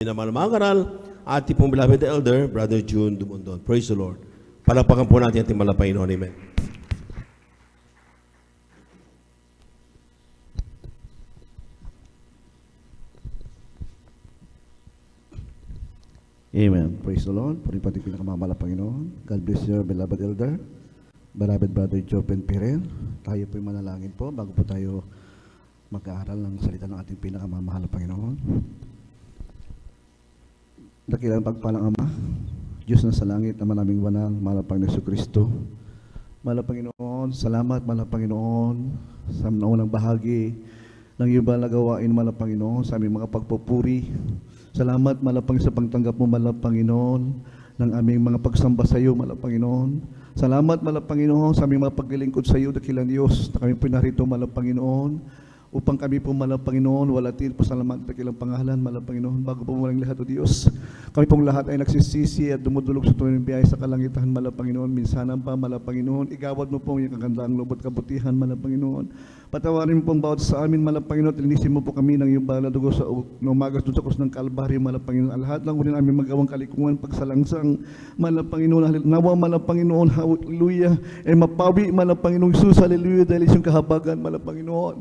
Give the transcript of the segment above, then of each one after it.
Naman mga karal, ating pong beloved elder, Brother June Dumondon. Praise the Lord. Palakpakan po natin ating malapay noon. Amen. Amen. Praise the Lord. Puri pati pinakamamala Panginoon. God bless you, beloved elder, beloved Brother Joven Pirel. Tayo po'y manalangin po bago po tayo mag-aaral ng salita ng ating pinakamamahal na Panginoon. Dakilang pagpalang Ama, Diyos na sa langit na maraming banal, mahal na Panginoon Jesucristo. Mahal na Panginoon, salamat mahal na Panginoon sa naunang bahagi ng iyong banal na gawain, mahal na Panginoon, sa aming mga pagpupuri. Salamat mahal na Panginoon sa pagtanggap mo, mahal na Panginoon, ng aming mga pagsamba sa iyo, mahal na Panginoon. Salamat mahal na Panginoon sa aming mga paglilingkod sa iyo, dakilang Diyos, na kami po narito, mahal na Panginoon, upang kami po mahal na Panginoon, walatin po salamat at dakilang pangalan, mahal na Panginoon, bago po walang lahat o Diyos. Kami pong lahat ay nagsisisi at dumudulog sa tunay ng biyaya sa kalangitan, mahal na Panginoon. Minsanan pa, mahal na Panginoon, igawad mo po yung kagandaang loob at kabutihan, mahal na Panginoon. Patawarin mo pong bawat sa amin, mahal na Panginoon, at linisin mo po kami ng iyong banal na dugo sa umagas doon sa krus ng Kalbaryo, mahal na Panginoon. Ang lahat lang ulit aming magawang kalikungan, pagsalangsang, mahal na Panginoon, nawa, mahal na Panginoon, hallelujah, ay mapawi, mahal na Panginoon Jesus, hallelujah, dahil isang kahabagan, mahal na Panginoon.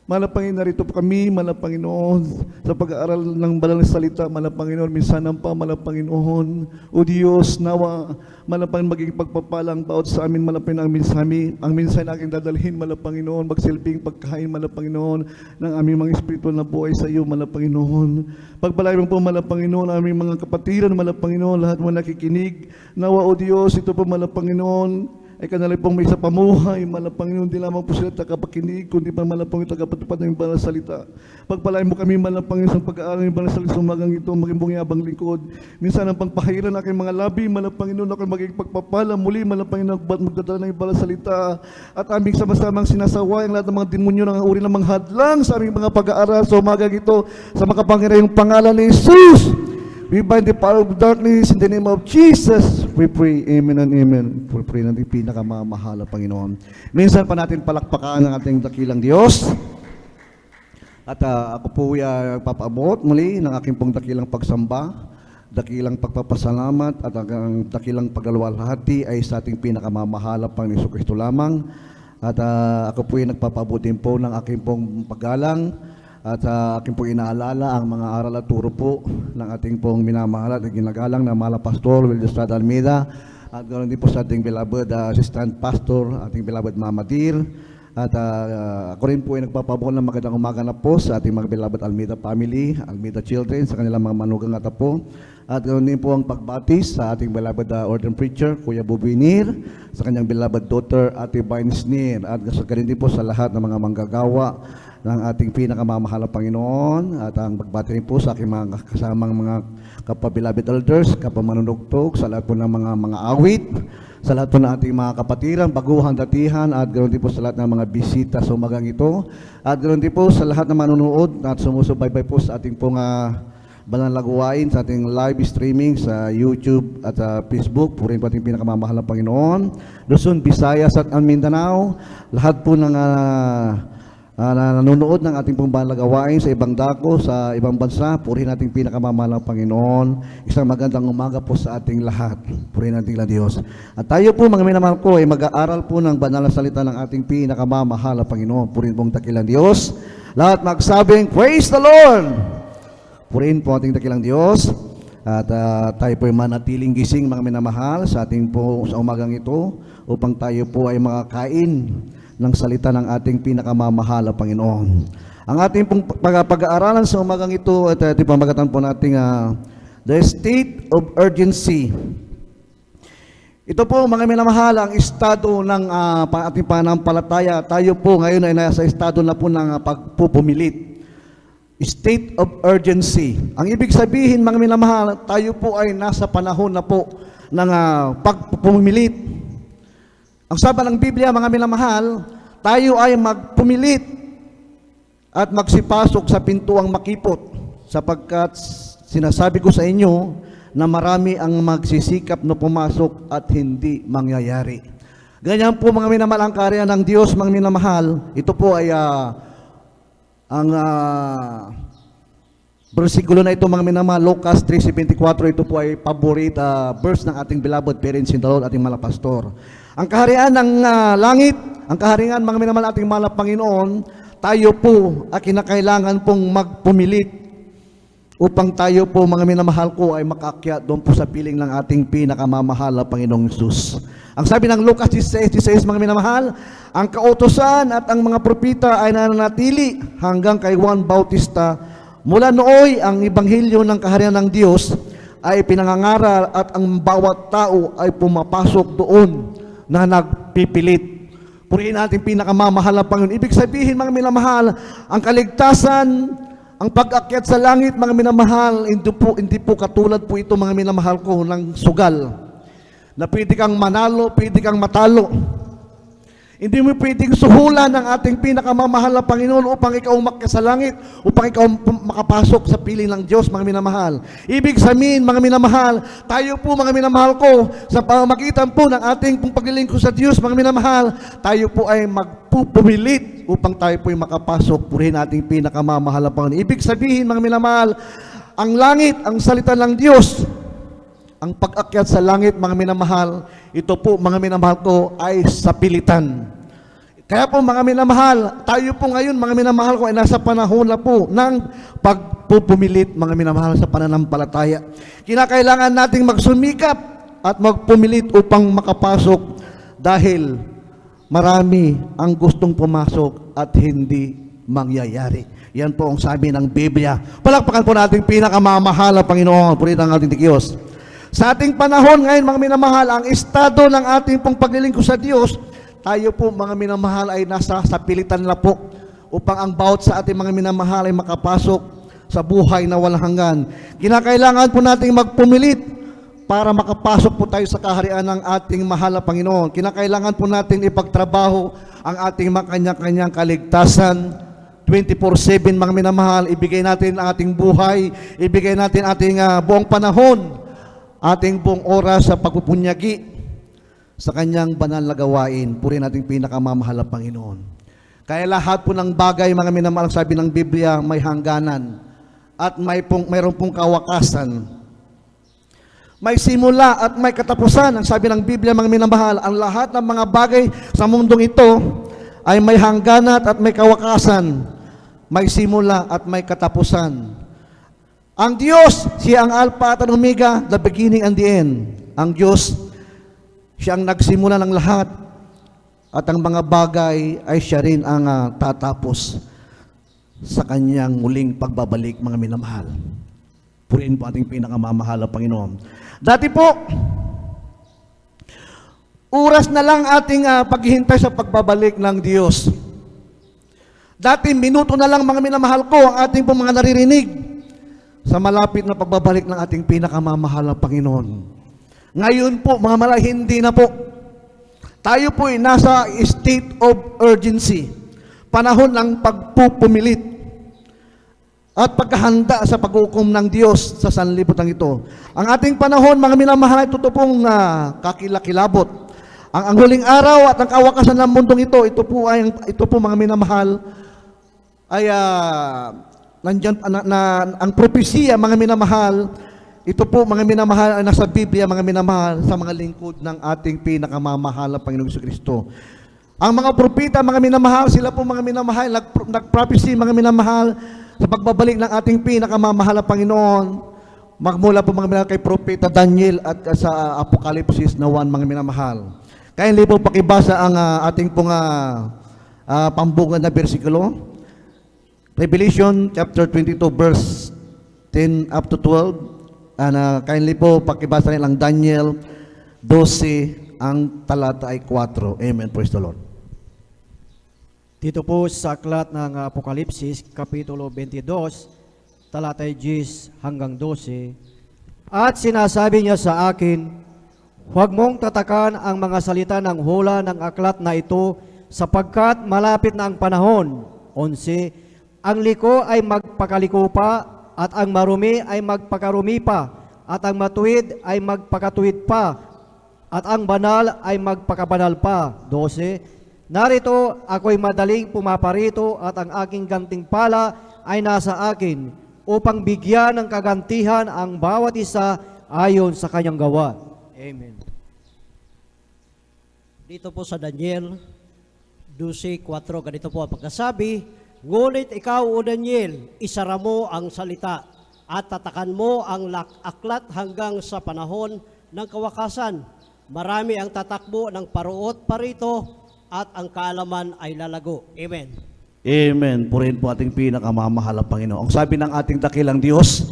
Mahal na Panginoon, narito po kami, mahal na Panginoon, sa pag-aaral ng banal na salita, mahal na Panginoon, minsanan pa, mahal na Panginoon, o Diyos, nawa, mahal na Panginoon, maging pagpapalang bawat sa amin, mahal na Panginoon, ang minsan na aking dadalhin, mahal na Panginoon, magsilbing pagkain, mahal na Panginoon, ng aming mga espiritual na buhay sa iyo, mahal na Panginoon. Pagpalain mo po, mahal na Panginoon, aming mga kapatiran, mahal na Panginoon, lahat mo nakikinig, nawa, o Diyos, ito po, mahal na Panginoon, ay kanalay pong may isa pamuhay, mahal na Panginoon, di lamang po sila tagapakinig, kundi pa mahal na Panginoon, tagapatupad ng banal na salita. Pagpalain mo kami, mahal na Panginoon, sa pag-aaral ng banal na salita, sumagang ito, maging bungyabang lingkod. Minsan ang pangpahiran ng aking mga labi, mahal na Panginoon, ako maging pagpapala, muli, mahal na Panginoon, magdadala ng banal na salita, at aming sama-samang sinasaway ang lahat ng mga demonyo ng uri ng mga hadlang sa aming mga pag-aaral, sa umagang ito, sa makapangyarihang pangalan ni Jesus. We bind the power of darkness in the name of Jesus. We pray, amen and amen. We pray natin pinakamamahal na Panginoon. Minsan pa natin palakpakan ng ating dakilang Diyos. At ako po ay papaabot muli ng aking pong dakilang pagsamba, dakilang pagpapasalamat at ang dakilang paglalwalhati ay sa ating pinakamamahal na Panginoon Jesucristo lamang. At ako po ay nagpapabutin po ng aking pong paggalang. At aking pong inaalala ang mga aral at turo po ng ating pong minamahal at ginagalang na Mala Pastor Will Estrada Almeida, at ganoon din po sa ating beloved Assistant Pastor, ating beloved Mama Dir. At ako rin po ay nagpapabuo ng magandang umaga na po sa ating mga beloved Almeida family, Almeida children, sa kanilang mga manugang at apo. At ganoon din po ang pagbatis sa ating beloved ordained preacher, Kuya Bubinir, sa kanyang beloved daughter, Ate Vinesnir. At ganoon din po sa lahat ng mga manggagawa ng ating pinakamamahal na Panginoon, at ang pagbati rin po sa aking mga kasamang mga kapabilabid elders, kapamanunugtog, sa lahat po ng mga awit, sa lahat po ng ating mga kapatiran, baguhan, datihan, at ganoon din po sa lahat ng mga bisita sa umagang ito, at ganoon din po sa lahat ng manunood at sumusubaybay po sa ating pong banal na gawain, sa ating live streaming sa YouTube at Facebook. Purihin po ating pinakamamahal na Panginoon. Luzon, Visayas at Mindanao, lahat po ng nanonood ng ating pong banal na gawain sa ibang dako, sa ibang bansa, purihin nating pinakamamahal na Panginoon. Isang magandang umaga po sa ating lahat. Purihin nating lang Diyos. At tayo po mga minamahal ko ay mag-aaral po ng banal na salita ng ating pinakamamahal na Panginoon. Purihin pong dakilang Diyos. Lahat magsabing, praise the Lord! Purihin po ating dakilang Diyos. At tayo po ay manatiling gising mga minamahal sa ating po sa umagang ito, upang tayo po ay makakain ng salita ng ating pinakamamahal na Panginoon. Ang ating pong pag-aaralan sa umagang ito at ating pamagatan po nating the state of urgency. Ito po mga minamahal ang estado ng ating pananampalataya. Tayo po ngayon ay nasa estado na po ng pagpupumilit. State of urgency. Ang ibig sabihin mga minamahal, tayo po ay nasa panahon na po ng pagpupumilit. Ang sabi ng Biblia, mga minamahal, tayo ay magpumilit at magsipasok sa pintuang makipot, sapagkat sinasabi ko sa inyo na marami ang magsisikap na pumasok at hindi mangyayari. Ganyan po mga minamahal ang karya ng Diyos, mga minamahal. Ito po ay ang Versikulo na ito mga minamahal, Lucas 3:74, ito po ay paborita verse ng ating beloved parents in the Lord, ating mga pastor. Ang kaharian ng langit, ang kaharian mga minamahal ating mahal na Panginoon, tayo po ay kinakailangan pong magpumilit upang tayo po mga minamahal ko ay makaakyat doon po sa piling ng ating pinakamamahal na Panginoong Hesus. Ang sabi ng Lucas 16:16 mga minamahal, ang kautosan at ang mga propeta ay nananatili hanggang kay Juan Bautista. Mula nooy ang ebanghelyo ng kaharian ng Diyos ay pinangangaral at ang bawat tao ay pumapasok doon na nagpipilit. Purihin natin pinakamamahal na Panginoon. Ibig sabihin mga minamahal, ang kaligtasan, ang pag-akyat sa langit, mga minamahal, hindi po katulad po ito, mga minamahal ko, ng sugal. Na pwede kang manalo, pwede kang matalo. Hindi mo pwedeng suhulan ng ating pinakamamahal na Panginoon upang ikaw umakyat sa langit, upang ikaw makapasok sa piling ng Diyos, mga minamahal. Ibig sabihin, mga minamahal, tayo po, mga minamahal ko, sa pamamagitan po ng ating paglilingkod sa Diyos, mga minamahal, tayo po ay magpupumilit upang tayo po ay makapasok. Purihin ating pinakamamahal na Panginoon. Ibig sabihin, mga minamahal, ang langit, ang salita ng Diyos, ang pag-akyat sa langit, mga minamahal, ito po, mga minamahal ko, ay sa pilitan. Kaya po, mga minamahal, tayo po ngayon, mga minamahal ko, ay nasa panahon na po ng pagpupumilit, mga minamahal, sa pananampalataya. Kinakailangan nating magsumikap at magpumilit upang makapasok dahil marami ang gustong pumasok at hindi mangyayari. Yan po ang sabi ng Biblia. Palakpakan po natin pinakamamahal na Panginoon. Purihin ang ating Diyos. Sa ating panahon ngayon, mga minamahal, ang estado ng ating pong paglilingkod sa Diyos, tayo po, mga minamahal, ay nasa sapilitan na po upang ang bawat sa ating mga minamahal ay makapasok sa buhay na walang hanggan. Kinakailangan po nating magpumilit para makapasok po tayo sa kaharian ng ating mahal na Panginoon. Kinakailangan po natin ipagtrabaho ang ating mga kanya-kanyang kaligtasan. 24/7, mga minamahal, ibigay natin ang ating buhay, ibigay natin ating buong panahon, ating buong oras sa pagpupunyagi sa kanyang banal na gawain. Purihin nating pinakamamahal na Panginoon. Kaya lahat po ng bagay, mga minamahal, sabi ng Biblia, may hangganan at mayroon pong kawakasan. May simula at may katapusan. Ang sabi ng Biblia, mga minamahal, ang lahat ng mga bagay sa mundong ito ay may hangganan at may kawakasan. May simula at may katapusan. Ang Diyos, siya ang Alpha at ang Omega, the beginning and the end. Ang Diyos, siya ang nagsimula ng lahat at ang mga bagay ay siya rin ang tatapos sa kanyang muling pagbabalik, mga minamahal. Purihin po ating pinakamamahal na Panginoon. Dati po, oras na lang ating paghihintay sa pagbabalik ng Diyos. Dati, minuto na lang, mga minamahal ko, ang ating pong mga naririnig sa malapit na pagbabalik ng ating pinakamamahal na Panginoon. Ngayon po, mga malay, hindi na po. Tayo po ay nasa state of urgency. Panahon ng pagpupumilit at pagkahanda sa pag-uukom ng Diyos sa sanlibutan ito. Ang ating panahon, mga minamahal, ito pong kakilakilabot. Ang huling araw at ang kawakasan ng mundong ito po mga minamahal, ay nandiyan ang propesiya, mga minamahal, ito po, mga minamahal, ay nasa Biblia, mga minamahal, sa mga lingkod ng ating pinakamamahal na Panginoong Jesucristo. Ang mga propeta, mga minamahal, sila po, mga minamahal, nag-prophecy, mga minamahal, sa pagbabalik ng ating pinakamamahal na Panginoon, magmula po, mga minamahal, kay Propeta Daniel at sa Apokalipsis na 1, mga minamahal. Kaya hindi po pakibasa ang ating pong pambungan na bersikulo. Revelation chapter 22 verse 10 up to 12. Kindly po pakibasa nilang Daniel 12, ang talata ay 4. Amen. Praise the Lord. Dito po sa aklat ng Apokalipsis, Kapitulo 22, talata 10 hanggang 12. At sinasabi niya sa akin, huwag mong tatakan ang mga salita ng hula ng aklat na ito sapagkat malapit na ang panahon. 11. Ang liko ay magpakaliko pa, at ang marumi ay magpakarumi pa, at ang matuwid ay magpakatuwid pa, at ang banal ay magpakabanal pa. 12. Narito ako'y madaling pumaparito, at ang aking gantimpala ay nasa akin, upang bigyan ng kagantihan ang bawat isa ayon sa kanyang gawa. Amen. Dito po sa Daniel 12:4, ganito po ang pagkasabi, ngunit ikaw, O Daniel, isara mo ang salita at tatakan mo ang aklat hanggang sa panahon ng kawakasan. Marami ang tatakbo ng paruot parito at ang kaalaman ay lalago. Amen. Amen. Purihin po ating pinakamamahal na Panginoon. Ang sabi ng ating dakilang Diyos,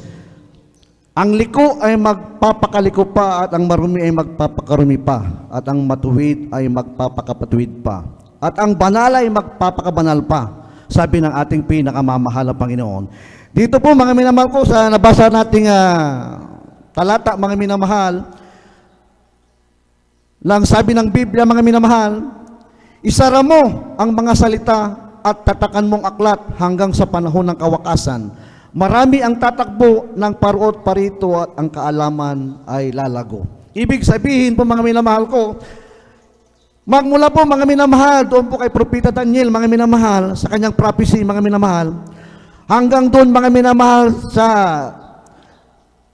ang liko ay magpapakaliko pa at ang marumi ay magpapakarumi pa at ang matuwid ay magpapakapatuwid pa at ang banal ay magpapakabanal pa. Sabi ng ating pinakamamahal na Panginoon. Dito po mga minamahal ko sa nabasa nating talata mga minamahal, lang sabi ng Biblia mga minamahal, isara mo ang mga salita at tatakan mong aklat hanggang sa panahon ng kawakasan. Marami ang tatakbo ng paruot parito at ang kaalaman ay lalago. Ibig sabihin po mga minamahal ko, magmula po mga minamahal, doon po kay Propeta Daniel mga minamahal, sa kanyang prophecy mga minamahal, hanggang doon mga minamahal sa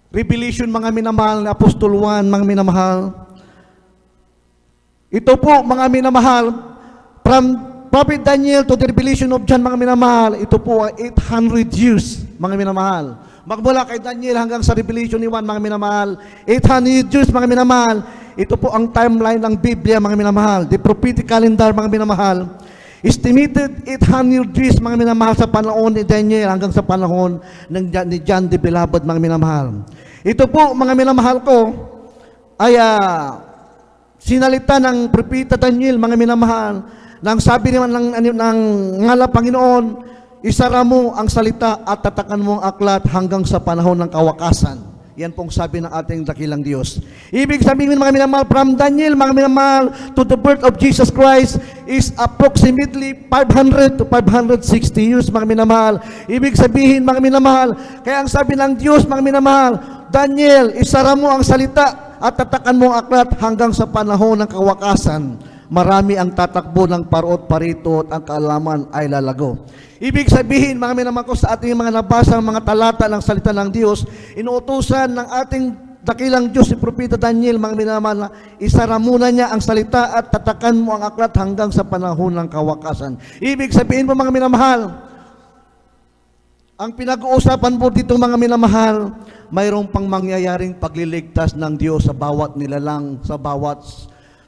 Revelation mga minamahal, Apostol 1 mga minamahal. Ito po mga minamahal, from Prophet Daniel to the Revelation of John mga minamahal, ito po ay 800 years mga minamahal. Magmula kay Daniel hanggang sa Revelation ni Juan mga minamahal, 800 years mga minamahal. Ito po ang timeline ng Biblia mga minamahal. The prophetic calendar mga minamahal. Estimated 800 years mga minamahal sa panahon ni Daniel hanggang sa panahon ni John the Beloved mga minamahal. Ito po mga minamahal ko ay sinalita ng propeta Daniel mga minamahal. Nang sabi naman ng ngala Panginoon, isara mo ang salita at tatakan mo ang aklat hanggang sa panahon ng kawakasan. Yan pong sabi ng ating dakilang Diyos. Ibig sabihin mga minamahal, from Daniel mga minamahal to the birth of Jesus Christ is approximately 500 to 560 years mga minamahal. Ibig sabihin mga minamahal, kaya ang sabi ng Diyos mga minamahal, Daniel, isara mo ang salita at tatakan mo ang aklat hanggang sa panahon ng kawakasan. Marami ang tatakbo ng paruot parito at ang kaalaman ay lalago. Ibig sabihin, mga minamahal ko, sa ating mga nabasang mga talata ng salita ng Diyos, inuutusan ng ating dakilang Diyos, si Propeta Daniel, mga minamahal, na isara muna niya ang salita at tatakan mo ang aklat hanggang sa panahon ng kawakasan. Ibig sabihin po mga minamahal, ang pinag-uusapan po dito mga minamahal, mayroong pang mangyayaring pagliligtas ng Diyos sa bawat nilalang, sa bawat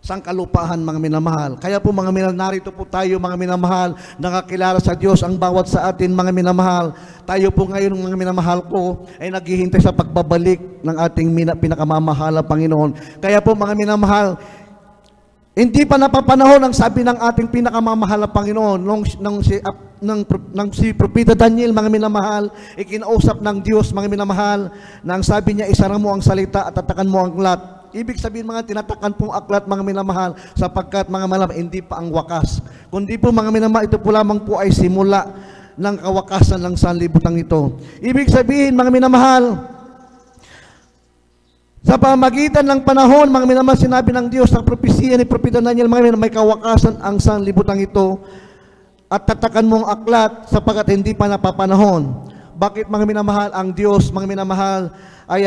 sangkalupahan mga minamahal. Kaya po mga minamahal, narito po tayo mga minamahal, nakakilala sa Diyos ang bawat sa atin mga minamahal. Tayo po ngayon mga minamahal ko ay naghihintay sa pagbabalik ng ating pinakamamahal na Panginoon. Kaya po mga minamahal, hindi pa napapanahon ang sabi ng ating pinakamamahal na Panginoon nang si Propeta Daniel mga minamahal, ikinausap ng Diyos mga minamahal, nang sabi niya, isara mo ang salita at tatakan mo ang aklat. Ibig sabihin mga tinatakan pong aklat mga minamahal, sapagkat mga minamahal, hindi pa ang wakas. Kundi po mga minamahal, ito po lamang po ay simula ng kawakasan ng sanlibutan ito. Ibig sabihin mga minamahal, sa pamagitan ng panahon, mga minamahal, sinabi ng Diyos sa propesiya ni Propeta Daniel, mga minamahal, may kawakasan ang sanlibutan ito at tatakan mong aklat sapagkat hindi pa napapanahon. Bakit mga minamahal? Ang Diyos, mga minamahal, ay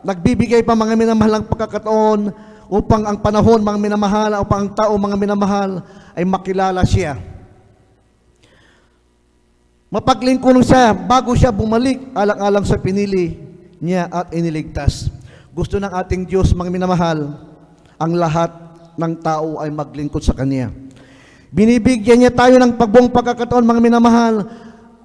nagbibigay pa mga minamahal ng pagkakataon upang ang panahon, mga minamahal, upang ang tao, mga minamahal, ay makilala siya. Mapaglingkod siya bago siya bumalik alang-alang sa pinili niya at iniligtas. Gusto ng ating Diyos, mga minamahal, ang lahat ng tao ay maglingkod sa Kanya. Binibigyan niya tayo ng buong pagkakataon, mga minamahal,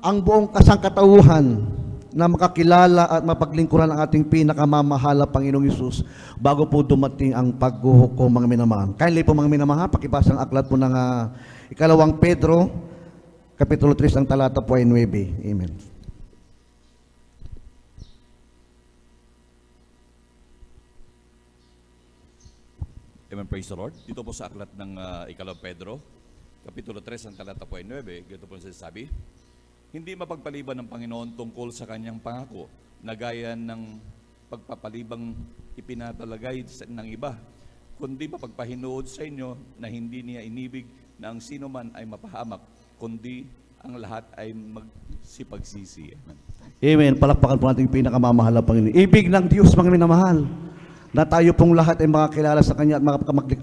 ang buong kasangkatauhan na makakilala at mapaglingkuran ang ating pinakamamahal na Panginoong Hesus bago po dumating ang paghuhukom, mga minamahal. Kindly po mga minamahal, pakibasa ang aklat po ng ikalawang Pedro, Kapitulo 3, ang talata po ay 9. Amen. Amen, praise the Lord. Dito po sa aklat ng ikalawang Pedro, Kapitulo 3, ang talata po ay 9, dito po sinasabi, hindi mapagpaliban ng Panginoon tungkol sa kanyang pangako, na gaya ng pagpapalibang ipinatalagay ng iba, kundi mapagpahinood sa inyo na hindi niya inibig na ang sino man ay mapahamak, kundi ang lahat ay magsipagsisi. Amen. Amen. Palakpakan po natin yung pinakamamahal na Panginoon. Ibig ng Diyos, mga minamahal, na tayo pong lahat ay makakilala sa Kanya at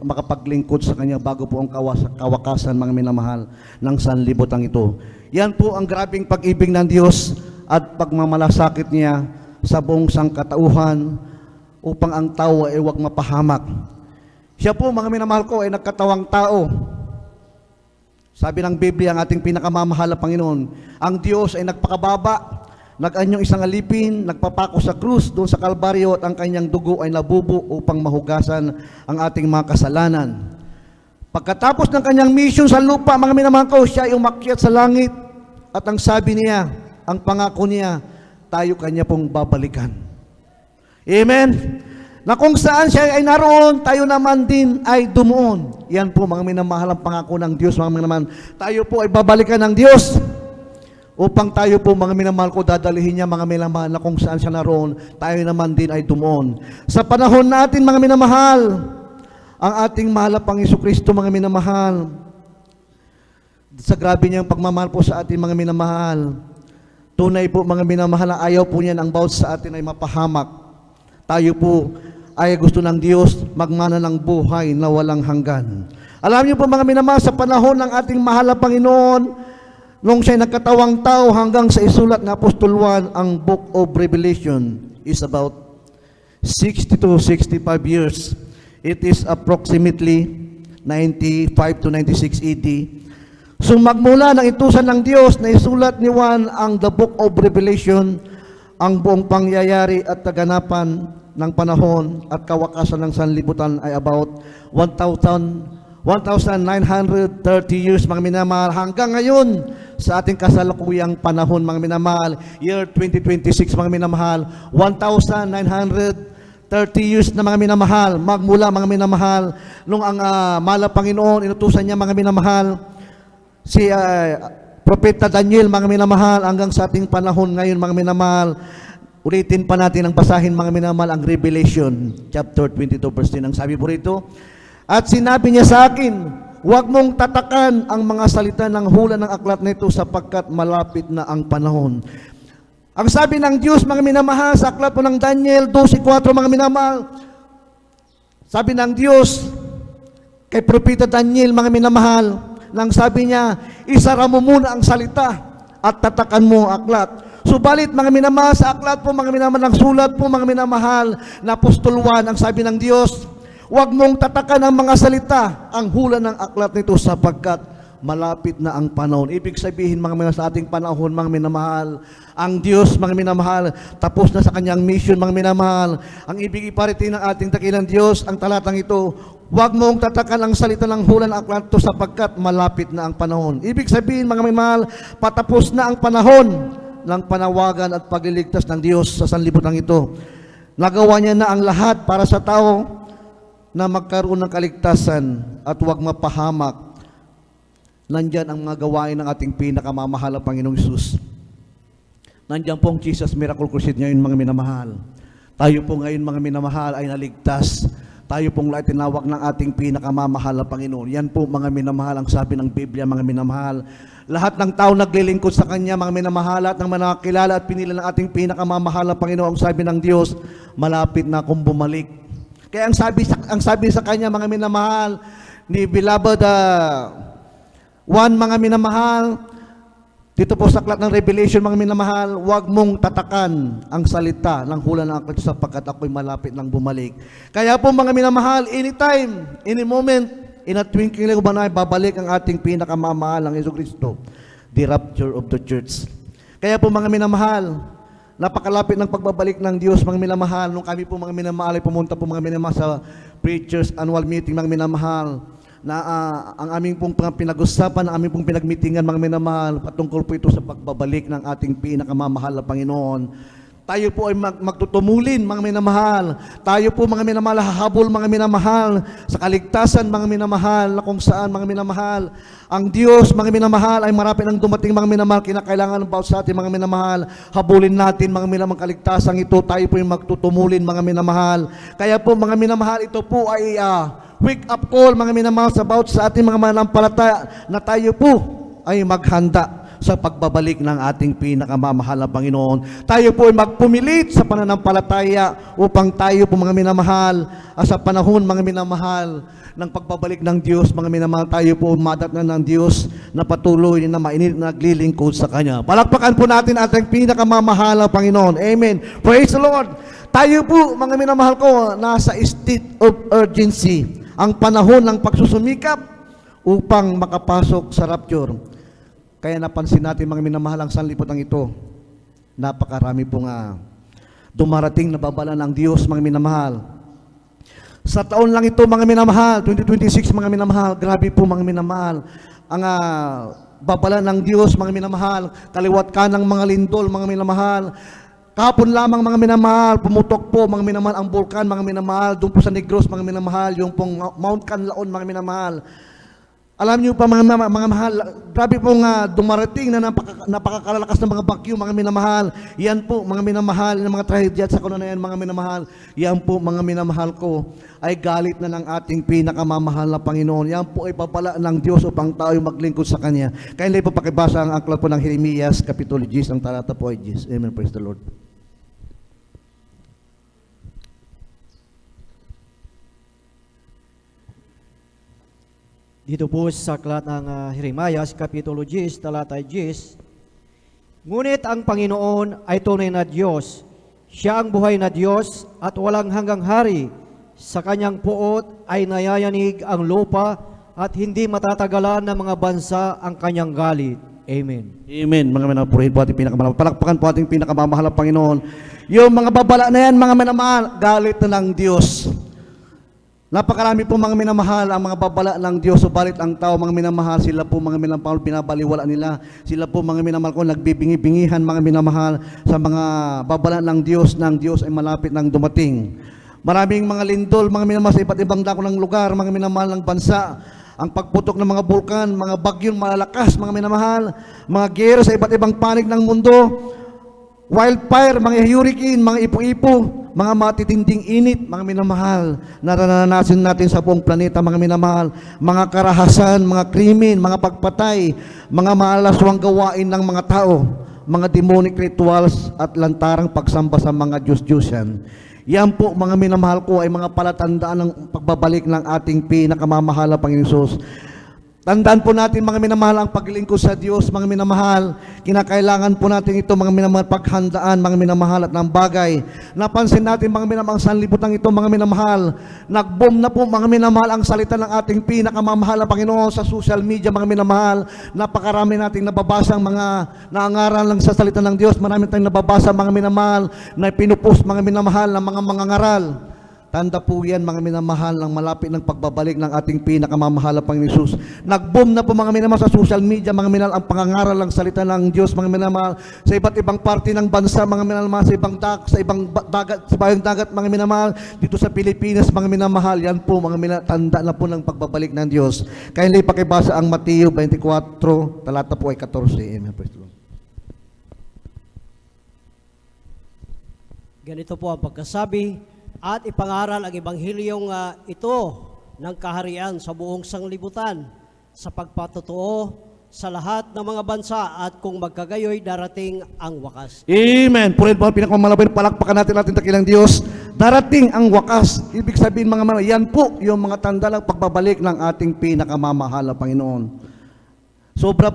makapaglingkod sa Kanya bago po ang kawakasan, mga minamahal, ng sanlibutan ito. Yan po ang grabing pag-ibig ng Diyos at pagmamalasakit niya sa buong sangkatauhan upang ang tao ay huwag mapahamak. Siya po, mga minamahal ko, ay nagkatawang tao. Sabi ng Biblia, ang ating pinakamamahal na Panginoon, ang Diyos ay nagpakababa, nag-anyong isang alipin, nagpapako sa krus doon sa Kalbaryo at ang kanyang dugo ay nabubo upang mahugasan ang ating mga kasalanan. Pagkatapos ng kanyang mission sa lupa, mga minamahal ko, siya ay umakyat sa langit at ang sabi niya, ang pangako niya, tayo kanya pong babalikan. Amen? Na kung saan siya ay naroon, tayo naman din ay dumuon. Yan po mga minamahal ang pangako ng Diyos, mga minamahal. Tayo po ay babalikan ng Diyos upang tayo po, mga minamahal ko, dadalihin niya, mga minamahal, na kung saan siya naroon, tayo naman din ay dumuon. Sa panahon natin, mga minamahal, ang ating mahal na Panginoong Jesucristo, mga minamahal, sa grabe niyang pagmamahal po sa ating mga minamahal, tunay po, mga minamahal, na ayaw po niya ang bawat sa atin ay mapahamak. Tayo po ay gusto ng Diyos magmana ng buhay na walang hanggan. Alam niyo po, mga minamahal, sa panahon ng ating mahal na Panginoon, nung siya'y nagkatawang tao hanggang sa isulat na Apostol 1, ang Book of Revelation is about 60 to 65 years. It is approximately 95 to 96 AD. So magmula ng itusan ng Diyos na isulat ni Juan ang the Book of Revelation, ang buong pangyayari at kaganapan ng panahon at kawakasan ng sanlibutan ay about 1,930 years, mga minamahal, hanggang ngayon sa ating kasalukuyang panahon, mga minamahal, year 2026, mga minamahal, 1,930 years na, mga minamahal, magmula, mga minamahal, nung ang mahal na Panginoon, inutusan niya, mga minamahal, si Propeta Daniel, mga minamahal, hanggang sa ating panahon ngayon, mga minamahal. Ulitin pa natin ang basahin, mga minamahal, ang Revelation, chapter 22, verse 10. Ang sabi po rito, at sinabi niya sa akin, huwag mong tatakan ang mga salita ng hula ng aklat na ito sapagkat malapit na ang panahon. Ang sabi ng Diyos, mga minamahal, sa aklat po ng Daniel 12:4, mga minamahal, sabi ng Diyos kay Propeta Daniel, mga minamahal, nang sabi niya, isara mo muna ang salita at tatakan mo ang aklat. Subalit, mga minamahal, sa aklat po, mga minamahal, ang sulat po, mga minamahal, na Apostol 1, ang sabi ng Diyos, huwag mong tatakan ang mga salita, ang hula ng aklat nito sapagkat malapit na ang panahon. Ibig sabihin, mga minamahal, sa ating panahon, mga minamahal, ang Diyos, mga minamahal, tapos na sa kanyang mission, mga minamahal. Ang ibig iparating ng ating dakilang Diyos, ang talatang ito, huwag mong tatakan ang salita ng hula ng aklat nito sapagkat malapit na ang panahon. Ibig sabihin, mga minamahal, patapos na ang panahon ng panawagan at pagliligtas ng Diyos sa sanlibutan ito. Nagawa niya na ang lahat para sa tao na magkaroon ng kaligtasan at huwag mapahamak. Nandyan ang mga gawain ng ating pinakamamahal na Panginoong Hesus. Nandyan po ang Jesus Miracle Crusade ngayon, mga minamahal. Tayo po ngayon, mga minamahal, ay naligtas. Tayo pong lahat tinawag ng ating pinakamamahal na Panginoon. Yan po, mga minamahal, ang sabi ng Biblia, mga minamahal. Lahat ng tao naglilingkod sa Kanya, mga minamahal, at ng manakilala at pinili ng ating pinakamamahal na Panginoon, ang sabi ng Diyos, malapit na akong bumalik. Kaya ang sabi sa Kanya, mga minamahal, ni Beloved Juan, mga minamahal, dito po sa aklat ng Revelation, mga minamahal, huwag mong tatakan ang salita ng hula ng aklat sapagkat ako'y malapit ng bumalik. Kaya po, mga minamahal, anytime, any moment, in a twinkling of an eye, babalik ang ating pinakamamahal ng Jesucristo, the rapture of the church. Kaya po, mga minamahal, napakalapit ng pagbabalik ng Diyos, mga minamahal. Nung kami po, mga minamahal, ay pumunta po, mga minamahal, sa preachers annual meeting, mga minamahal, na ang aming pong pinag-usapan, ang aming pong pinagmitingan, mga minamahal, patungkol po ito sa pagbabalik ng ating pinakamamahal na Panginoon. Tayo po ay magtutumulin, mga minamahal. Tayo po, mga minamahal, hahabol, mga minamahal, sa kaligtasan, mga minamahal, na kung saan, mga minamahal, ang Diyos, mga minamahal, ay marapit ng dumating, mga minamahal, kinakailangan ng bawat sa atin, mga minamahal, habulin natin, mga minamahal, kaligtasan ito, tayo po ay magtutumulin, mga minamahal. Kaya po, mga minamahal, ito po ay wake up call, mga minamahal, sa bawat sa ating mga mananampalataya, na tayo po ay maghanda sa pagbabalik ng ating pinakamamahal na Panginoon. Tayo po ay magpumilit sa pananampalataya upang tayo po mga minamahal, sa panahon mga minamahal ng pagbabalik ng Diyos, mga minamahal, tayo po madatnan ng Diyos na patuloy na mainit na naglilingkod sa Kanya. Palakpakan po natin ating pinakamamahal na Panginoon. Amen. Praise the Lord. Tayo po, mga minamahal ko, nasa state of urgency. Ang panahon ng pagsusumikap upang makapasok sa rapture. Kaya napansin natin mga minamahal ang sanlibutan ito. Napakarami pong dumarating na babala ng Diyos mga minamahal. Sa taon lang ito mga minamahal, 2026 mga minamahal, grabe po mga minamahal. Ang babala ng Diyos mga minamahal, kaliwat ka ng mga lindol mga minamahal. Kahapon lamang mga minamahal, pumutok po mga minamahal ang bulkan mga minamahal, doon po sa Negros mga minamahal, yung pong Mount Canlaon mga minamahal. Alam niyo pa mga mahal, grabe pong dumarating na napakalalakas ng mga bagyo mga minamahal. Yan po mga minamahal, ng mga trahedya sa kanuna yan mga minamahal. Yan po mga minamahal ko ay galit na ng ating pinakamamahal na Panginoon. Yan po ay babala ng Diyos upang tayo maglingkod sa Kanya. Kaya hindi po pakibasa ang aklat po ng Jeremias, Kapitulo 10, ang talata po ay 10. Amen, praise the Lord. Dito po sa aklat ng Jeremias, Kapitulo 10, talata 10, ngunit ang Panginoon ay tunay na Diyos. Siya ang buhay na Diyos at walang hanggang hari. Sa kanyang puot ay nayayanig ang lupa at hindi matatagalan ng mga bansa ang kanyang galit. Amen. Amen. Mga minamahal, po ating pinakamamahal. Palakpakan po ating pinakamamahal na Panginoon. Yung mga babala na yan, mga minamahal, galit na ng Diyos. Napakarami po mga minamahal ang mga babala ng Diyos, subalit ang tao mga minamahal, sila po mga minamahal, pinabaliwala nila. Sila po mga minamahal ko, nagbibingi-bingihan mga minamahal sa mga babala ng Diyos ay malapit nang dumating. Maraming mga lindol, mga minamahal sa iba't ibang dako ng lugar, mga minamahal ng bansa. Ang pagputok ng mga bulkan, mga bagyon malalakas, mga minamahal, mga gera sa iba't ibang panig ng mundo, wildfire, mga hurricane, mga ipo-ipo, mga matitinding init, mga minamahal, naranasin natin sa buong planeta, mga minamahal, mga karahasan, mga krimen, mga pagpatay, mga maalaswang gawain ng mga tao, mga demonic rituals at lantarang pagsamba sa mga Diyos-Diyosan. Yan po mga minamahal ko ay mga palatandaan ng pagbabalik ng ating pinakamamahal na Panginoon Hesus. Tandaan po natin mga minamahal ang paglingkod sa Diyos, mga minamahal. Kinakailangan po natin ito mga minamahal, paghandaan mga minamahal at ng bagay. Napansin natin mga minamahal, sanlibutan ito mga minamahal. Nag-boom na po mga minamahal ang salita ng ating pinakamamahal na Panginoon sa social media mga minamahal. Napakarami nating nababasa mga naangaral lang sa salita ng Diyos. Marami tayong nababasa mga minamahal na pinupost mga minamahal ng mga mangangaral. Tanda po yan mga minamahal ng malapit ng pagbabalik ng ating pinakamamahal na Panginoon Hesus. Nag-boom na po mga minamahal sa social media, mga minamahal ang pangangaral ng salita ng Diyos, mga minamahal sa iba't ibang parte ng bansa, mga minamahal sa ibang dagat, sa bayong dagat, mga minamahal dito sa Pilipinas, mga minamahal. Yan po mga minamahal, tanda na po ng pagbabalik ng Diyos. Kaya hindi pakibasa ang Mateo 24, talata po ay 14. Amen. Praise the Lord. Ganito po ang pagkasabi, at ipangaral ang ebanghilyong ito ng kaharian sa buong sanglibutan sa pagpatotoo sa lahat ng mga bansa at kung magkagayoy darating ang wakas. Amen. Purihin po ang pinakamalapit, palakpakan natin takilang Diyos. Darating ang wakas. Ibig sabihin mga manal, yan po yung mga tanda ng pagbabalik ng ating pinakamamahal na Panginoon. Sobra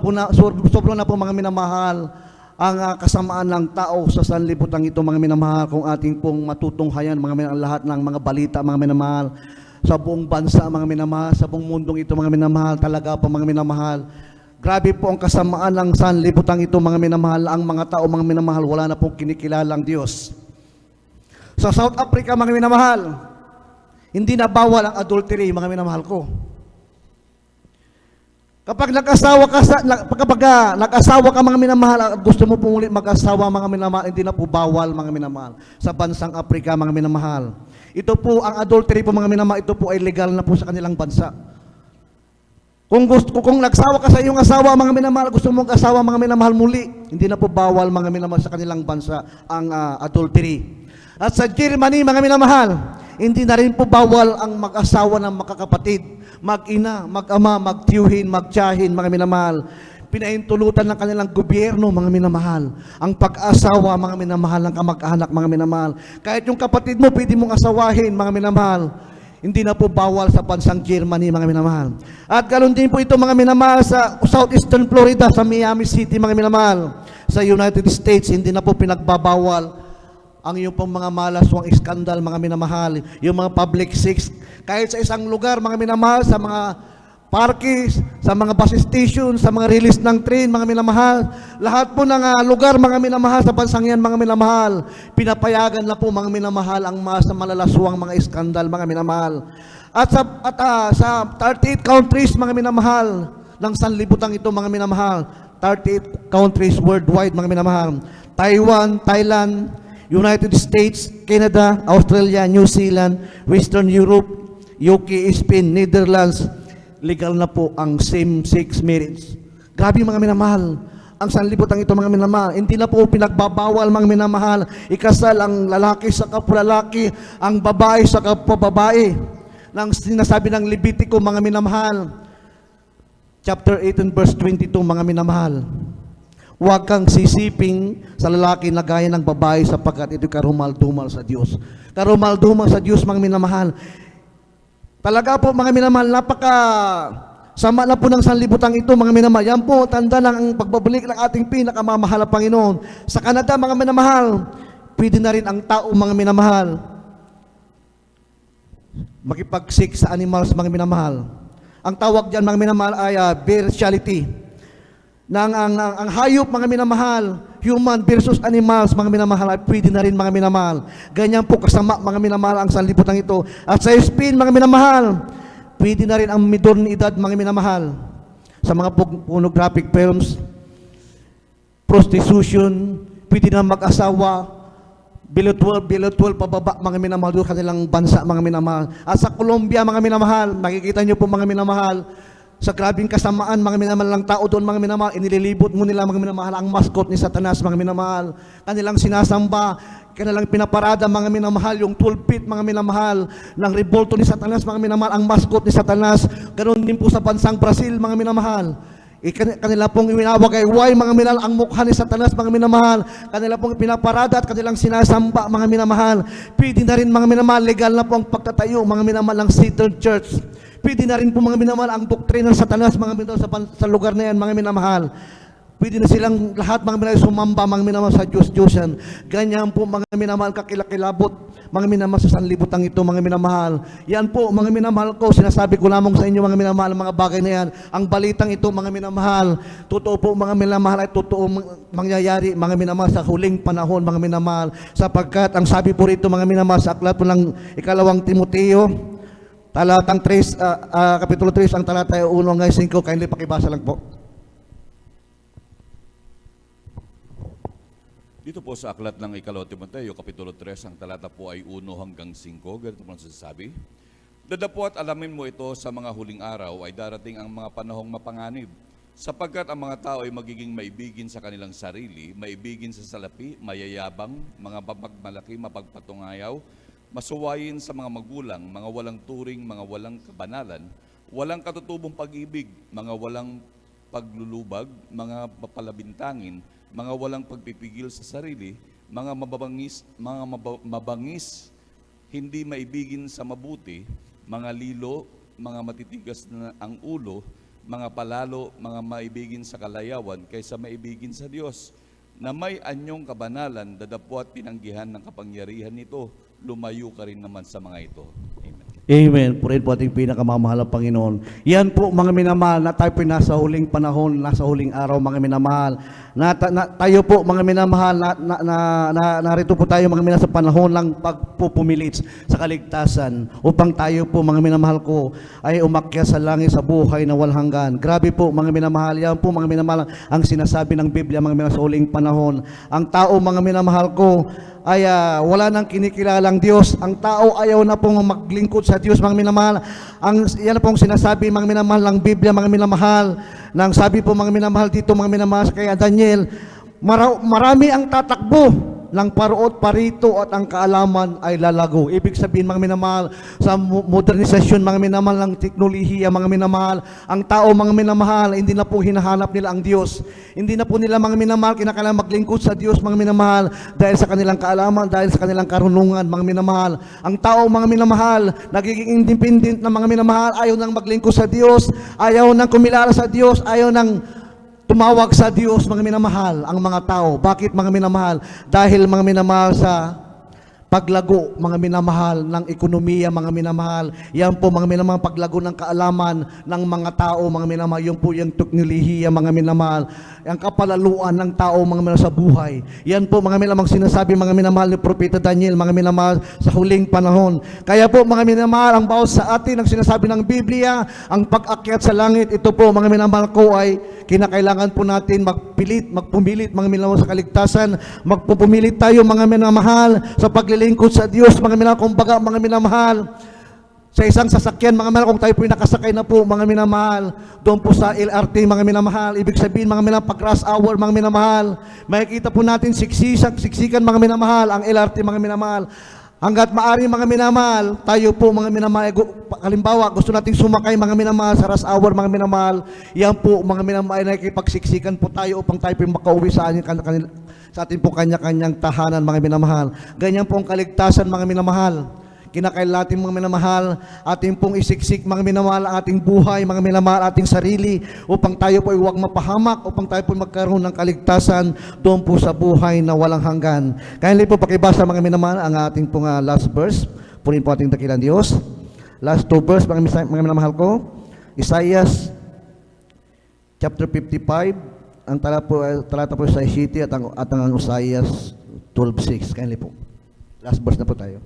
na po mga minamahal ang kasamaan ng tao sa sanlibutan ito mga minamahal, kung ating pong matutunghayan mga minamahal, lahat ng mga balita mga minamahal sa buong bansa mga minamahal, sa buong mundong ito mga minamahal, talaga po mga minamahal. Grabe po ang kasamaan ng sanlibutan ito mga minamahal. Ang mga tao mga minamahal, wala na pong kinikilalang Diyos. Sa South Africa mga minamahal, hindi na bawal ang adultery mga minamahal ko. Kapag nag-asawa ka mga minamahal at gusto mo pong ulit mag-asawa mga minamahal, hindi na po bawal mga minamahal sa bansang Afrika mga minamahal. Ito po ang adultery po mga minamahal, ito po ay legal na po sa kanilang bansa. Kung nagsawa ka sa iyong asawa mga minamahal, gusto mong asawa mga minamahal muli, hindi na po bawal mga minamahal sa kanilang bansa ang adultery. At sa Germany mga minamahal, hindi na rin po bawal ang mag-asawa ng makakapatid, mag-ina, mag-ama, magtiyuhin, magtiyahin, mga minamahal. pinahintulutan ng kanilang gobyerno, mga minamahal. Ang pag-asawa, mga minamahal, ng kamag-anak, mga minamahal. Kahit yung kapatid mo, pwede mong asawahin, mga minamahal. Hindi na po bawal sa bansang Germany, mga minamahal. At ganoon din po ito, mga minamahal, sa Southeastern Florida, sa Miami City, mga minamahal. Sa United States, hindi na po pinagbabawal ang yung pong mga malaswang iskandal, mga minamahal, yung mga public sex. Kahit sa isang lugar, mga minamahal, sa mga parkis, sa mga bus station, sa mga release ng train, mga minamahal, lahat po ng lugar, mga minamahal, sa bansang yan, mga minamahal, pinapayagan na po, mga minamahal, ang mas malalaswang mga iskandal, mga minamahal. At sa 38 countries, mga minamahal, ng sanlibutan ito, mga minamahal, 38 countries worldwide, mga minamahal, Taiwan, Thailand, United States, Canada, Australia, New Zealand, Western Europe, UK, Spain, Netherlands, legal na po ang same-sex marriage. Grabe, mga minamahal. Ang sanlibutan ito, mga minamahal. Hindi na po pinagbabawal, mga minamahal. Ikasal ang lalaki sa kapwa lalaki, ang babae sa kapwa babae. Nang sinasabi ng Levitico, mga minamahal. Chapter 18, verse 22, mga minamahal. Huwag kang sisiping sa lalaki na gaya ng babae sapagkat ito karumal-dumal sa Diyos. Karumal-dumal sa Diyos, mga minamahal. Talaga po, mga minamahal, sama na po ng sanlibutan ito, mga minamahal. Yan po, tanda ng ang pagbabalik ng ating pinakamamahal na Panginoon. Sa Canada, mga minamahal, pwede na rin ang tao, mga minamahal, makipag-sex sa animals, mga minamahal. Ang tawag dyan, mga minamahal, ay bestiality. Ang hayop, mga minamahal, human versus animals, mga minamahal, ay pwede na rin, mga minamahal. Ganyan po kasama, mga minamahal, ang sanlibutan ito. At sa Spain, mga minamahal, pwede na rin ang modernidad, mga minamahal. Sa mga pornographic films, prostitution, pwede na mag-asawa, below 12 pababa, mga minamahal, doon kanilang bansa, mga minamahal. At sa Colombia, mga minamahal, makikita nyo po, mga minamahal, sa grabing kasamaan, mga minamahal ng tao doon, mga minamahal, inililibot mo nila, mga minamahal, ang mascot ni Satanas, mga minamahal. Kanilang sinasamba, kanilang pinaparada, mga minamahal, yung 12 feet, mga minamahal, ng revolto ni Satanas, mga minamahal, ang mascot ni Satanas. Ganoon din po sa bansang Brazil, mga minamahal. Kanila pong iwinawag ay why, mga minamahal, ang mukha ni Satanas, mga minamahal. Kanila pong pinaparada at kanilang sinasamba, mga minamahal. Pwede na rin, mga minamahal, legal na po ang pagtatayo, mga minamahal, ng Satan Church. Pwede na rin po, mga minamahal, ang doktrina ng Satanas, mga minamahal, sa lugar na yan, mga minamahal. Pwede na silang lahat, mga minamahal, sumamba, mga minamahal, sa Diyos-Diyosan. Ganyan po, mga minamahal, kakilakilabot, mga minamahal, sa sanlibutan ito, mga minamahal. Yan po, mga minamahal ko, sinasabi ko lamang sa inyo, mga minamahal, mga bagay na yan. Ang balitang ito, mga minamahal, totoo po, mga minamahal, ay totoo mangyayari, mga minamahal, sa huling panahon, mga minamahal. Sapagkat, ang sabi po rito, mga minamahal, sa aklat po ng 2 Timoteo, talatang 3, kapitulo 3, ang talata 1 hanggang 5, kindly pakibasa lang po. Dito po sa aklat ng 2 Timoteo, kapitulo 3, ang talata po ay 1 hanggang 5. Ganito po ang sasabi. Dadapot alamin mo ito sa mga huling araw ay darating ang mga panahong mapanganib, sapagkat ang mga tao ay magiging maibigin sa kanilang sarili, maibigin sa salapi, mayayabang, mga mapagmalaki, mapagpatungayaw, masuwayin sa mga magulang, mga walang turing, mga walang kabanalan, walang katutubong pag-ibig, mga walang paglulubag, mga mapalabintangin, mga walang pagpipigil sa sarili, mga mabangis, hindi maibigin sa mabuti, mga lilo, mga matitigas na ang ulo, mga palalo, mga maibigin sa kalayawan kaysa maibigin sa Diyos, na may anyong kabanalan, dadapwat pinanggihan ng kapangyarihan nito, lumayo ka rin naman sa mga ito. Amen. Amen. Purihin po ating pinakamamahal na Panginoon. Yan po, mga minamahal, na tayo po nasa huling panahon, nasa huling araw, mga minamahal. Tayo po, mga minamahal, narito po tayo, mga minamahal, sa panahon ng pagpupumilit sa kaligtasan upang tayo po, mga minamahal ko, ay umakyat sa langit sa buhay na walang hanggan. Grabe po, mga minamahal. Yan po, mga minamahal, ang sinasabi ng Biblia, mga minamahal, sa huling panahon. Ang tao, mga minamahal ko, ay wala nang kinikilalang Diyos. Ang tao ayaw na pong maglingkod sa Diyos, mga minamahal. Yan pong sinasabi, mga minamahal, ng Biblia, mga minamahal. Nang sabi po, mga minamahal, dito, mga minamahal, kaya Daniel, marami ang tatakbo. ng paruot, parito at ang kaalaman ay lalago. Ibig sabihin, mga minamahal, sa modernisasyon, mga minamahal, ng teknolohiya, mga minamahal, ang tao, mga minamahal, hindi na po hinahanap nila ang Diyos. Hindi na po nila, mga minamahal, kinakailangan maglingkod sa Diyos, mga minamahal, dahil sa kanilang kaalaman, dahil sa kanilang karunungan, mga minamahal. Ang tao, mga minamahal, nagiging independent na mga minamahal, ayaw nang maglingkod sa Diyos, ayaw nang kumilala sa Diyos, ayaw nang tumawag sa Diyos, mga minamahal, ang mga tao. Bakit, mga minamahal? Dahil, mga minamahal, sa paglago, mga minamahal, ng ekonomiya, mga minamahal. Yan po, mga minamahal, paglago ng kaalaman ng mga tao, mga minamahal. Yung po yung teknolohiya, mga minamahal. Ang kapalaluan ng tao, mga minamahal, sa buhay. Yan po, mga minamahal, sinasabi, mga minamahal, ni Propeta Daniel, mga minamahal, sa huling panahon. Kaya po, mga minamahal, ang bawat sa atin, ang sinasabi ng Biblia, ang pag-akyat sa langit, ito po, mga minamahal ko, ay kinakailangan po natin magpumilit, mga minamahal, sa kaligtasan. Magpumilit tayo, mga minamahal, sa paglilingkod sa Diyos, mga minamahal. Kumbaga, mga minamahal, sa isang sasakyan, mga minamahal, kung tayo po nakasakay na po, mga minamahal, doon po sa LRT, mga minamahal, ibig sabihin, mga minamahal, pag rush hour, mga minamahal, makikita po natin siksikan, mga minamahal, ang LRT, mga minamahal. Hanggat maaari, mga minamahal, tayo po, mga minamahal, halimbawa, gusto nating sumakay, mga minamahal, sa rush hour, mga minamahal, yan po, mga minamahal, nakikipagsiksikan po tayo upang tayo po makauwi sa atin po kanya-kanyang tahanan, mga minamahal. Ganyan po ang kaligtasan, mga minamahal. Kinakailangan natin, mga minamahal, ating pong isiksik, mga minamahal, ang ating buhay, mga minamahal, ating sarili, upang tayo po ay huwag mapahamak, upang tayo po magkaroon ng kaligtasan doon po sa buhay na walang hanggan. Kaya hindi po pakibasa, mga minamahal, ang ating pong last verse. Punin po ating dakilang Diyos. Last 2 verse, mga minamahal ko. Isaiah chapter 55, ang talata po sa City at ang Isaiah 12:6. Kaya po. Last verse na po tayo.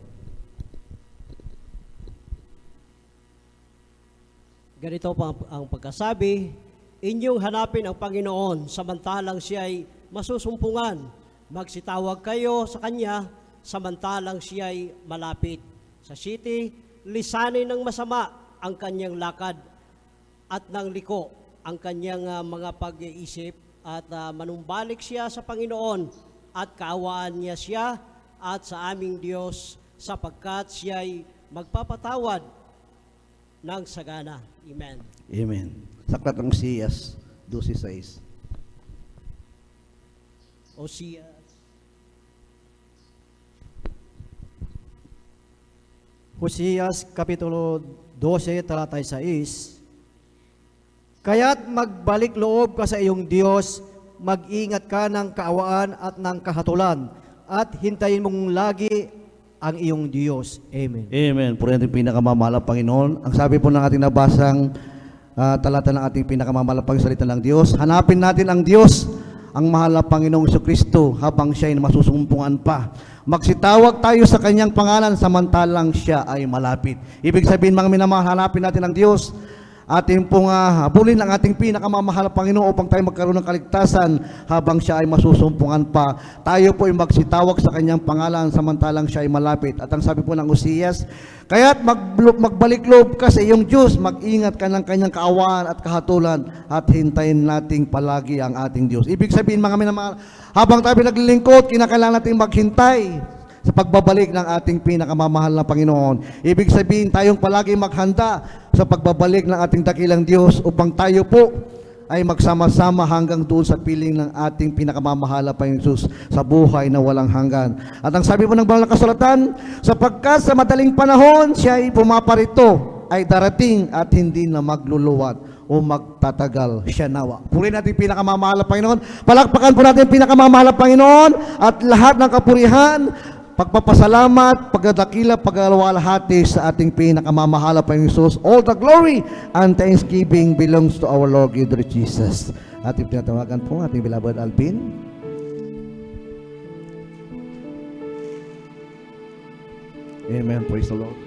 Ganito pa ang pagkasabi, inyong hanapin ang Panginoon, samantalang siya ay masusumpungan. Magsitawag kayo sa Kanya, samantalang siya ay malapit. Sa city, lisanin ng masama ang kanyang lakad at ng liko ang kanyang mga pag-iisip at manumbalik siya sa Panginoon at kaawaan niya siya at sa aming Diyos sapagkat siya ay magpapatawad ng sagana. Amen. Amen. Sa aklat ng Hosias 12:6. Hosias Kapitulo 12, talatay 6. Kaya't magbalik loob ka sa iyong Diyos, mag-ingat ka ng kaawaan at ng kahatulan, at hintayin mong lagi ang iyong Diyos. Amen. Amen. Puri natin pinakamamahal ang Panginoon. Ang sabi po ng ating nabasang talata ng ating pinakamamahal ang salita ng Diyos, hanapin natin ang Diyos, ang mahal na Panginoong Jesucristo, habang siya ay masusumpungan pa. Magsitawag tayo sa kanyang pangalan samantalang siya ay malapit. Ibig sabihin, mga minamahal, hanapin natin ang Diyos. Ating pong habulin ang ating pinakamamahal na Panginoon upang tayo magkaroon ng kaligtasan habang siya ay masusumpungan pa. Tayo po ay magsitawag sa kanyang pangalan samantalang siya ay malapit. At ang sabi po ng Hosias, kaya't magbalik loob ka sa iyong Diyos, mag-ingat ka ng kanyang kaawaan at kahatulan at hintayin nating palagi ang ating Diyos. Ibig sabihin, mga minamahal, habang tayo naglilingkod, kinakailangan nating maghintay sa pagbabalik ng ating pinakamamahal na Panginoon. Ibig sabihin, tayong palagi maghanda sa pagbabalik ng ating dakilang Diyos upang tayo po ay magsama-sama hanggang doon sa piling ng ating pinakamamahal na Panginoon Jesus sa buhay na walang hanggan. At ang sabi po ng banal na kasulatan, sapagkat sa madaling panahon siya ay pumaparito, ay darating at hindi na magluluwat o magtatagal siya nawa. Purihin natin pinakamamahal na Panginoon. Palakpakan po natin pinakamamahal na Panginoon at lahat ng kapurihan, pagpapasalamat, pagdadakila, paglalawalhati sa ating pinakamamahal na Panginoon Jesus. All the glory and thanksgiving belongs to our Lord Jesus. Ating tinatawagan po ating beloved Alvin. Amen. Praise the Lord.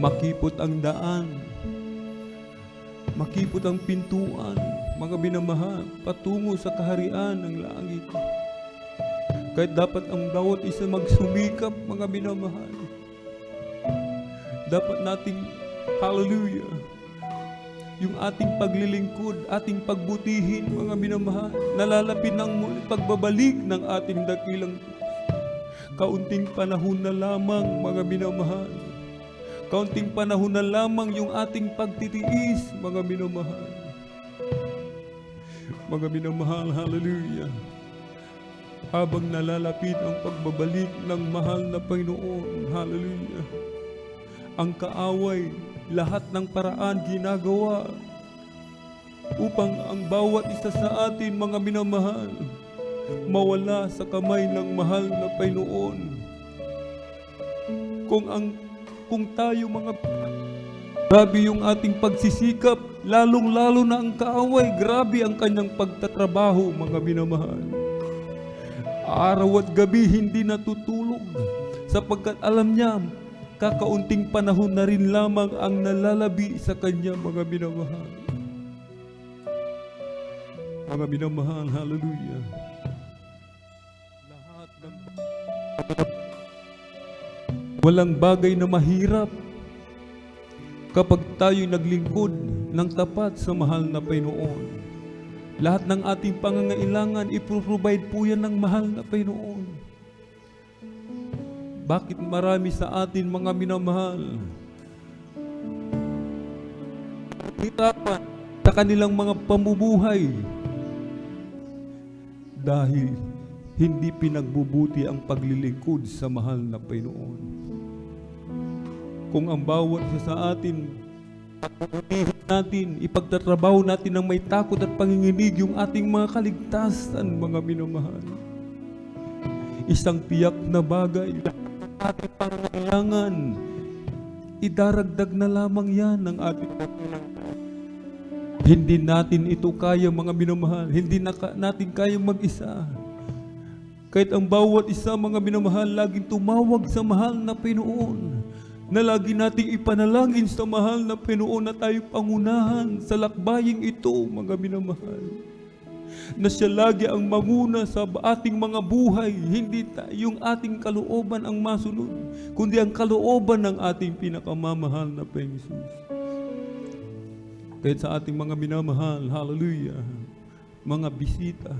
makipot ang daan, makipot ang pintuan, mga minamahal, patungo sa kaharian ng langit. Kahit dapat ang bawat isa magsumikap, mga minamahal, dapat nating, hallelujah, yung ating paglilingkod, ating pagbutihin, mga minamahal, nalalapit ng muli pagbabalik ng ating dakilang Diyos. Kaunting panahon na lamang, mga minamahal. Kaunting panahon na lamang yung ating pagtitiis, mga minamahal. Mga minamahal, hallelujah. Habang nalalapit ang pagbabalik ng mahal na Panginoon, hallelujah. Ang kaaway, lahat ng paraan ginagawa upang ang bawat isa sa atin, mga minamahal, mawala sa kamay ng mahal na Panginoon. Kung tayo mga grabe yung ating pagsisikap, lalong-lalo na ang kaaway, grabe ang kanyang pagtatrabaho, mga minamahal. Araw at gabi hindi natutulog sapagkat alam niya kakaunting panahon na rin lamang ang nalalabi sa kanya, mga minamahal. Mga minamahal, hallelujah. Lahat ng walang bagay na mahirap kapag tayo'y naglingkod ng tapat sa mahal na Panginoon. Lahat ng ating pangangailangan, ipro-provide po yan ng mahal na Panginoon. Bakit marami sa atin, mga minamahal, hirapan sa kanilang mga pamumuhay dahil hindi pinagbubuti ang paglilingkod sa mahal na Panginoon. Kung ang bawat isa sa atin, ipagtatrabaho natin ng may takot at panginginig yung ating mga kaligtasan, mga minamahal. Isang tiyak na bagay, ating pangangailangan, idaragdag na lamang yan ng ating hindi natin ito kaya, mga minamahal. Hindi natin kaya mag-isa. Kahit ang bawat isa, mga minamahal, laging tumawag sa mahal na Panginoon, na lagi nating ipanalangin sa mahal na Panginoon na tayo pangunahan sa lakbaying ito, mga minamahal. Na siya lagi ang manguna sa ating mga buhay, hindi yung ating kalooban ang masunod, kundi ang kalooban ng ating pinakamamahal na Panginoon Jesus. Kahit sa ating mga minamahal, hallelujah, mga bisita,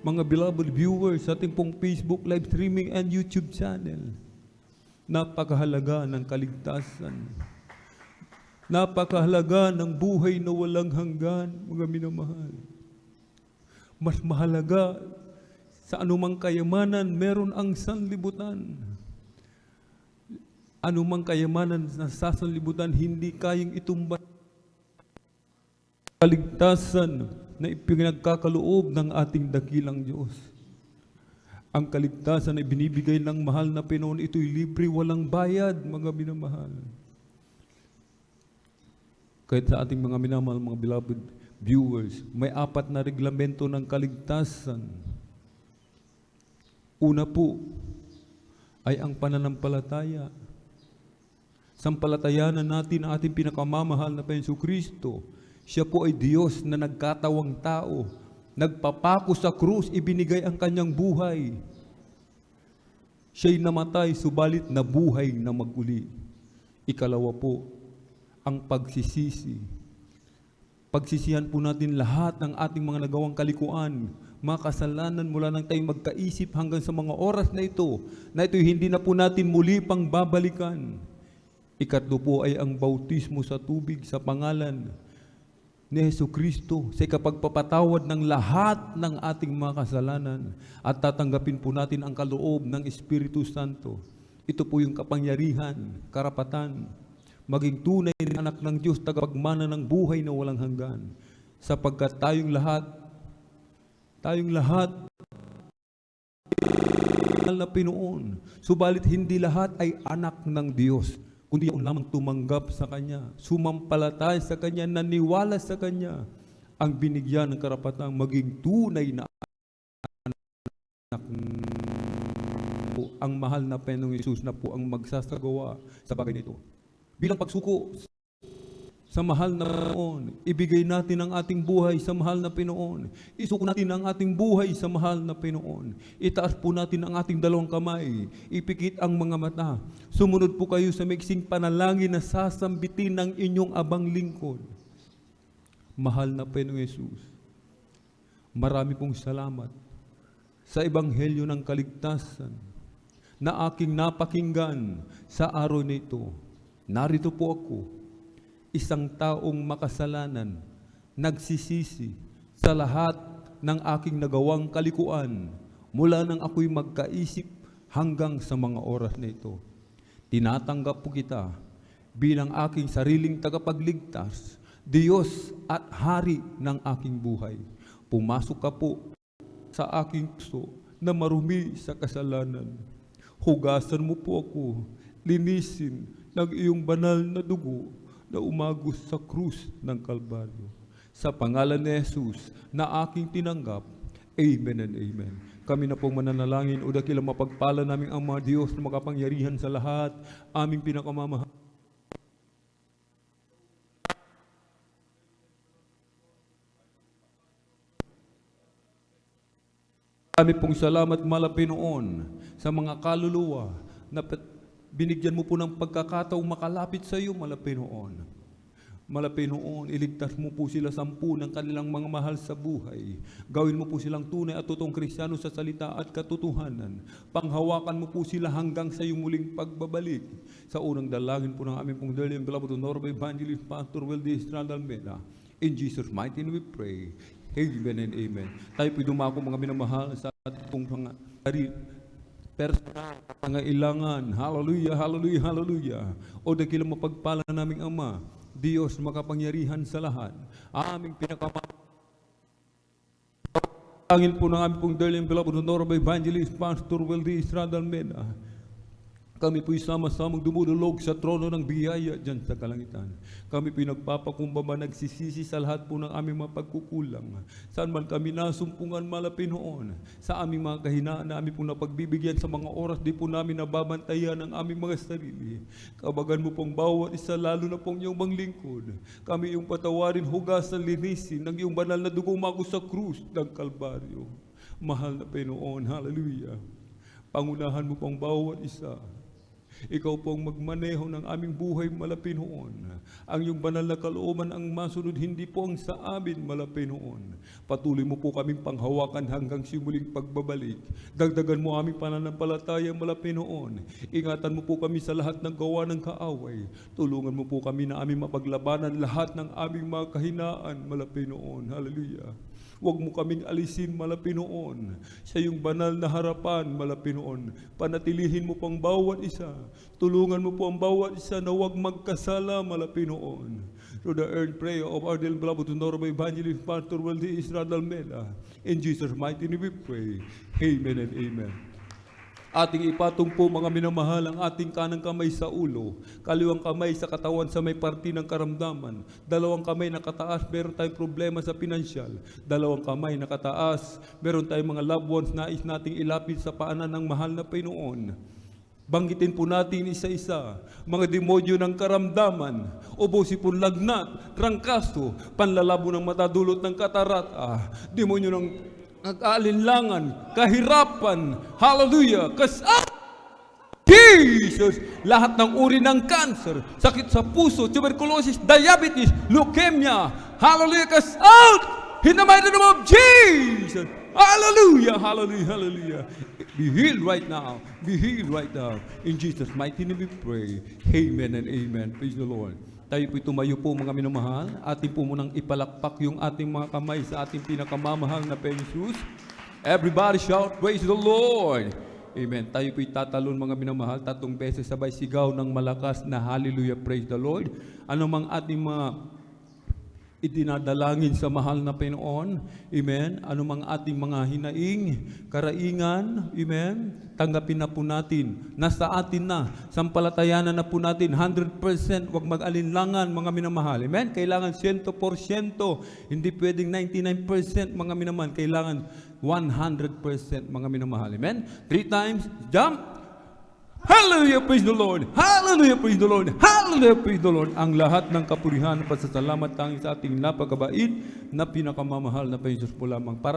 mga beloved viewers sa ating pong Facebook live streaming and YouTube channel, napakahalaga ng kaligtasan. Napakahalaga ng buhay na walang hanggan, mga minamahal. Mas mahalaga sa anumang kayamanan, meron ang sanlibutan. Anumang kayamanan na sa sanlibutan, hindi kayang itumba kaligtasan na ipinagkakaloob ng ating dakilang Diyos. Ang kaligtasan na binibigay ng mahal na Panginoon, ito'y libre, walang bayad, mga minamahal. Kahit sa ating mga minamahal, mga beloved viewers, may 4 na reglamento ng kaligtasan. Una po ay ang pananampalataya. Sampalatayanan natin ang ating pinakamamahal na Panginoon Kristo. Siya po ay Diyos na nagkatawang tao. Nagpapako sa krus, ibinigay ang kanyang buhay. Siya'y namatay, subalit nabuhay na maguli. Ikalawa po, ang pagsisisi. Pagsisihan po natin lahat ng ating mga nagawang kalikuan, mga kasalanan mula nang tayo magkaisip hanggang sa mga oras na ito hindi na po natin muli pang babalikan. Ikatlo po ay ang bautismo sa tubig sa pangalan ni Jesucristo sa ikapagpapatawad ng lahat ng ating mga kasalanan at tatanggapin po natin ang kaloob ng Espiritu Santo. Ito po yung kapangyarihan, karapatan, maging tunay na anak ng Diyos, tagapagmana ng buhay na walang hanggan. Sapagkat tayong lahat na Pinoon, subalit hindi lahat ay anak ng Diyos, kundi ang lamang tumanggap sa Kanya, sumampalataya sa Kanya, naniwala sa Kanya, ang binigyan ng karapatang maging tunay na anak. Ang mahal na Panginoong Jesus na po ang magsasagawa sa bagay nito. bilang pagsuko sa mahal na Pinoon. Ibigay natin ang ating buhay sa mahal na Pinoon. Isuko natin ang ating buhay sa mahal na Pinoon. Itaas po natin ang ating dalawang kamay. Ipikit ang mga mata. Sumunod po kayo sa maiksing panalangin na sasambitin ng inyong abang lingkod. Mahal na Pinoong Yesus, marami pong salamat sa Ebanghelyo ng Kaligtasan na aking napakinggan sa araw na ito. Narito po ako, isang taong makasalanan, nagsisisi sa lahat ng aking nagawang kalikuan mula nang ako'y magkaisip hanggang sa mga oras na ito. Tinatanggap po kita bilang aking sariling tagapagligtas, Diyos at Hari ng aking buhay. Pumasok ka po sa aking puso na marumi sa kasalanan. Hugasan mo po ako, linisin ng iyong banal na dugo na umagos sa krus ng Kalbaryo. Sa pangalan ni Jesus na aking tinanggap, Amen and Amen. Kami na pong mananalangin o dakila mapagpala namin ang mga Diyos na makapangyarihan sa lahat, aming pinakamamahal. Kami pong salamat malapinoon sa mga kaluluwa na binigyan mo po ng pagkakataong makalapit sa iyo, Malapinoon. Malapinoon, iligtas mo po sila 10 ng kanilang mga mahal sa buhay. Gawin mo po silang tunay at totoong Kristiyano sa salita at katotohanan. Panghawakan mo po sila hanggang sa iyong muling pagbabalik. Sa unang dalangin po ng aming pong dalang beloved Honorable Evangelist Pastor Weldy Estrada Almeida. In Jesus' mighty name we pray. Amen and Amen. Tayo po dumako mga minamahal sa ating mga personal pangailangan. Hallelujah, hallelujah, hallelujah. O dakilang mapagpala naming Ama, Diyos makapangyarihan sa lahat. Aming pinakamangin po ng aming pong daling beloved Honorable Evangelist Pastor Weldy Estrada Almeida. Kami po'y sama-samang dumudulog sa trono ng biyaya dyan sa kalangitan. Kami po'y nagpapakumbaba, nagsisisi sa lahat po ng aming mga pagkukulang. Saan man kami nasumpungan malapinoon, sa aming mga kahinaan na aming pong napagbibigyan sa mga oras, di po namin nababantayan ang aming mga sarili. Kabagan mo pong bawat isa, lalo na pong iyong manglingkod. Kami iyong patawarin, hugasan, linisin ng iyong banal na dugong mago sa krus ng Kalbaryo. Mahal na Pinoon, hallelujah. Pangunahan mo pong bawat isa. Ikaw po ang magmaneho ng aming buhay, Malapinoon. Ang iyong banal na kalooban ang masunod, hindi po ang sa amin, Malapinoon. Patuloy mo po kaming panghawakan hanggang simuling pagbabalik. Dagdagan mo aming pananampalataya, Malapinoon. Ingatan mo po kami sa lahat ng gawa ng kaaway. Tulungan mo po kami na aming mapaglabanan lahat ng aming mga kahinaan, Malapinoon. Hallelujah. Huwag mo kaming alisin, Malapinoon, sa iyong banal na harapan, Malapinoon. Panatilihin mo pang bawat isa. Tulungan mo po ang bawat isa na huwag magkasala, Malapinoon. Through the earned prayer of our dear beloved Honorable Evangelist Pastor Weldy Estrada Almeida. In Jesus' mighty name we pray. Amen and Amen. Ating ipatong po mga minamahal ang ating kanang kamay sa ulo, kaliwang kamay sa katawan sa may parti ng karamdaman, dalawang kamay nakataas, meron tayong problema sa pinansyal, dalawang kamay nakataas, meron tayong mga loved ones nais nating ilapit sa paanan ng mahal na Pinoon. Banggitin po natin isa-isa, mga demonyo ng karamdaman, ubusin po lagnat, trangkaso, panlalabo ng mata dulot ng katarata, demonyo ng nag-aalinlangan, kahirapan, hallelujah, Jesus, lahat ng uri ng cancer, sakit sa puso, tuberculosis, diabetes, leukemia, hallelujah, cast out in the mighty name of Jesus, hallelujah, hallelujah, hallelujah. Be healed right now, be healed right now. In Jesus' mighty name we pray. Amen and Amen. Praise the Lord. Tayo po'y tumayo po mga minamahal. Atin po munang ipalakpak yung ating mga kamay sa ating pinakamamahal na Jesus. Everybody shout, praise the Lord. Amen. Tayo po'y tatalon mga minamahal, 3 beses sabay sigaw ng malakas na hallelujah, praise the Lord. Ano mang ating mga itinadalangin sa mahal na Pinoon, amen, anumang ating mga hinaing, karaingan, amen, tanggapin na po natin, nasa atin na, sampalatayanan na po natin, 100%, wag mag-alinlangan mga minamahal, amen, kailangan 100%, hindi pwedeng 99% mga minamahal, kailangan 100% mga minamahal, amen, 3 times, jump, Hallelujah, praise the Lord. Hallelujah, praise the Lord. Hallelujah, praise the Lord. Ang lahat ng kapurihan at pasasalamat tanging sa ating napakabait na pinakamamahal na Panginoon po lamang. Para